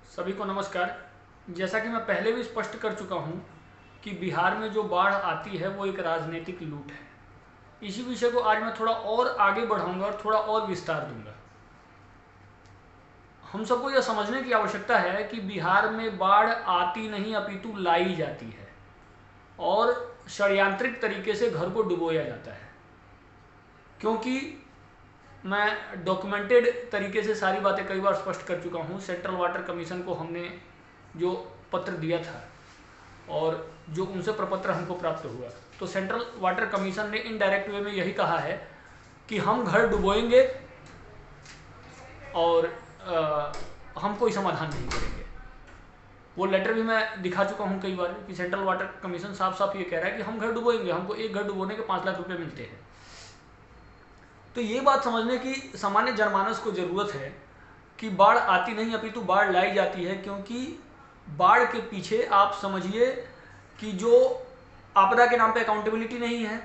सभी को नमस्कार। जैसा कि मैं पहले भी स्पष्ट कर चुका हूं कि बिहार में जो बाढ़ आती है वो एक राजनीतिक लूट है। इसी विषय को आज मैं थोड़ा और आगे बढ़ाऊंगा और थोड़ा और विस्तार दूंगा। हम सबको यह समझने की आवश्यकता है कि बिहार में बाढ़ आती नहीं अपितु लाई जाती है और षड्यंत्रिक तरीके से घर को डुबोया जाता है। क्योंकि मैं डॉक्यूमेंटेड तरीके से सारी बातें कई बार स्पष्ट कर चुका हूँ। सेंट्रल वाटर कमीशन को हमने जो पत्र दिया था और जो उनसे प्रपत्र हमको प्राप्त हुआ, तो सेंट्रल वाटर कमीशन ने इनडायरेक्ट वे में यही कहा है कि हम घर डुबोएंगे और हम कोई समाधान नहीं करेंगे। वो लेटर भी मैं दिखा चुका हूँ कई बार कि सेंट्रल वाटर कमीशन साफ साफ ये कह रहा है कि हम घर डुबोएंगे, हमको एक घर डुबोने के 5 लाख रुपए मिलते हैं। तो ये बात समझने की सामान्य जनमानस को जरूरत है कि बाढ़ आती नहीं अपितु बाढ़ लाई जाती है। क्योंकि बाढ़ के पीछे आप समझिए कि जो आपदा के नाम पे अकाउंटेबिलिटी नहीं है,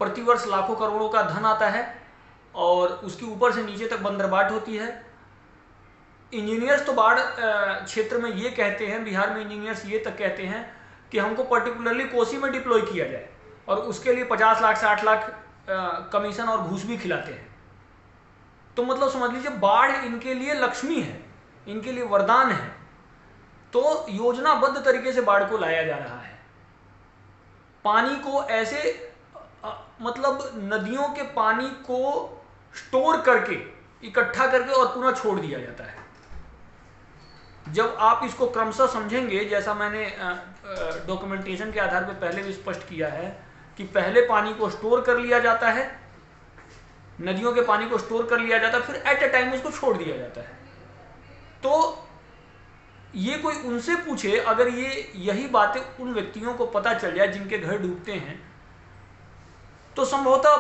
प्रतिवर्ष लाखों करोड़ों का धन आता है और उसकी ऊपर से नीचे तक बंदरबाट होती है। इंजीनियर्स तो बाढ़ क्षेत्र में ये कहते हैं, बिहार में इंजीनियर्स ये तक कहते हैं कि हमको पर्टिकुलरली कोसी में डिप्लॉय किया जाए और उसके लिए 50 लाख 60 लाख कमीशन और घूस भी खिलाते हैं। तो मतलब समझ लीजिए बाढ़ इनके लिए लक्ष्मी है, इनके लिए वरदान है। तो योजनाबद्ध तरीके से बाढ़ को लाया जा रहा है। पानी को ऐसे मतलब नदियों के पानी को स्टोर करके, इकट्ठा करके और पुनः छोड़ दिया जाता है। जब आप इसको क्रमशः समझेंगे, जैसा मैंने डॉक्यूमेंटेशन के आधार पर पहले भी स्पष्ट किया है कि पहले पानी को स्टोर कर लिया जाता है, नदियों के पानी को स्टोर कर लिया जाता है, फिर एट ए टाइम उसको छोड़ दिया जाता है। तो ये कोई उनसे पूछे, अगर ये यही बातें उन व्यक्तियों को पता चल जाए जिनके घर डूबते हैं, तो संभवतः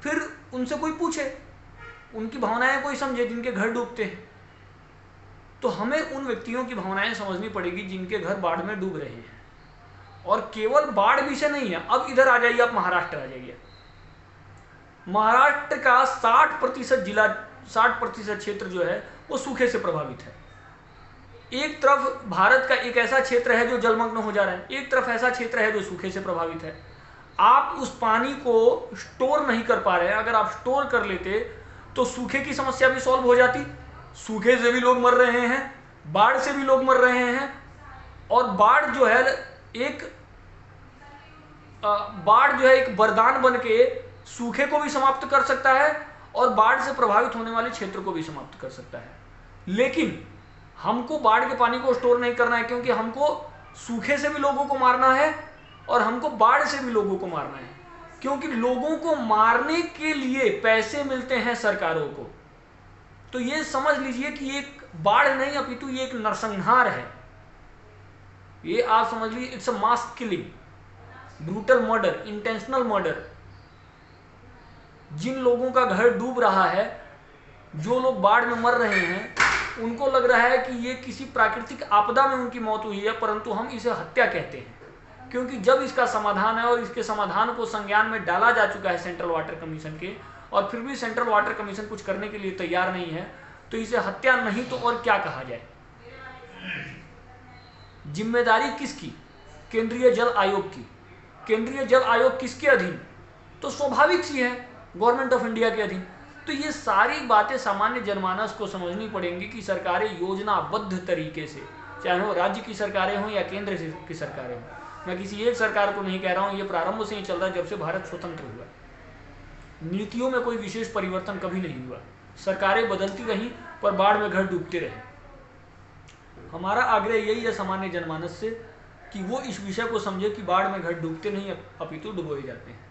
फिर उनसे कोई पूछे, उनकी भावनाएं कोई समझे जिनके घर डूबते हैं। तो हमें उन व्यक्तियों की भावनाएं समझनी पड़ेगी जिनके घर बाढ़ में डूब रहे हैं। और केवल बाढ़ विषय नहीं है। अब इधर आ जाइए, आप महाराष्ट्र आ जाइए। महाराष्ट्र का 60% जिला, 60% क्षेत्र जो है वो सूखे से प्रभावित है। एक तरफ भारत का एक ऐसा क्षेत्र है जो जलमग्न हो जा रहा है, एक तरफ ऐसा क्षेत्र है जो सूखे से प्रभावित है। आप उस पानी को स्टोर नहीं कर पा रहे हैं। अगर आप स्टोर कर लेते तो सूखे की समस्या भी सॉल्व हो जाती। सूखे से भी लोग मर रहे हैं, बाढ़ से भी लोग मर रहे हैं। और बाढ़ जो है एक वरदान बन के सूखे को भी समाप्त कर सकता है और बाढ़ से प्रभावित होने वाले क्षेत्र को भी समाप्त कर सकता है। लेकिन हमको बाढ़ के पानी को स्टोर नहीं करना है, क्योंकि हमको सूखे से भी लोगों को मारना है और हमको बाढ़ से भी लोगों को मारना है। क्योंकि लोगों को मारने के लिए पैसे मिलते हैं सरकारों को। तो ये समझ लीजिए कि ये एक बाढ़ नहीं अपितु ये एक नरसंहार है। ये आप समझ लीजिए, it's a mass killing, brutal murder, intentional murder. जिन लोगों का घर डूब रहा है, जो लोग बाढ़ में मर रहे हैं, उनको लग रहा है कि ये किसी प्राकृतिक आपदा में उनकी मौत हुई है, परंतु हम इसे हत्या कहते हैं। क्योंकि जब इसका समाधान है और इसके समाधान को संज्ञान में डाला जा चुका है सेंट्रल वाटर कमीशन के, और फिर भी सेंट्रल वाटर कमीशन कुछ करने के लिए तैयार नहीं है, तो इसे हत्या नहीं तो और क्या कहा जाए। जिम्मेदारी किसकी? केंद्रीय जल आयोग की। केंद्रीय जल आयोग किसके अधीन? तो स्वाभाविक सी है, गवर्नमेंट ऑफ इंडिया के अधीन। तो ये सारी बातें सामान्य जनमानस को समझनी पड़ेंगी कि सरकारें योजनाबद्ध तरीके से, चाहे वो राज्य की सरकारें हों या केंद्र की सरकारें हों, मैं किसी एक सरकार को नहीं कह रहा हूँ, ये प्रारंभ से ही चल रहा है जब से भारत स्वतंत्र हुआ। नीतियों में कोई विशेष परिवर्तन कभी नहीं हुआ, सरकारें बदलती रहीं पर बाढ़ में घर डूबते रहे। हमारा आग्रह यही है सामान्य जनमानस से कि वो इस विषय को समझे कि बाढ़ में घर डूबते नहीं अपितु डुबोए जाते हैं।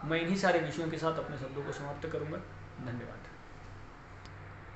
मैं इन्हीं सारे विषयों के साथ अपने शब्दों को समाप्त करूंगा। धन्यवाद।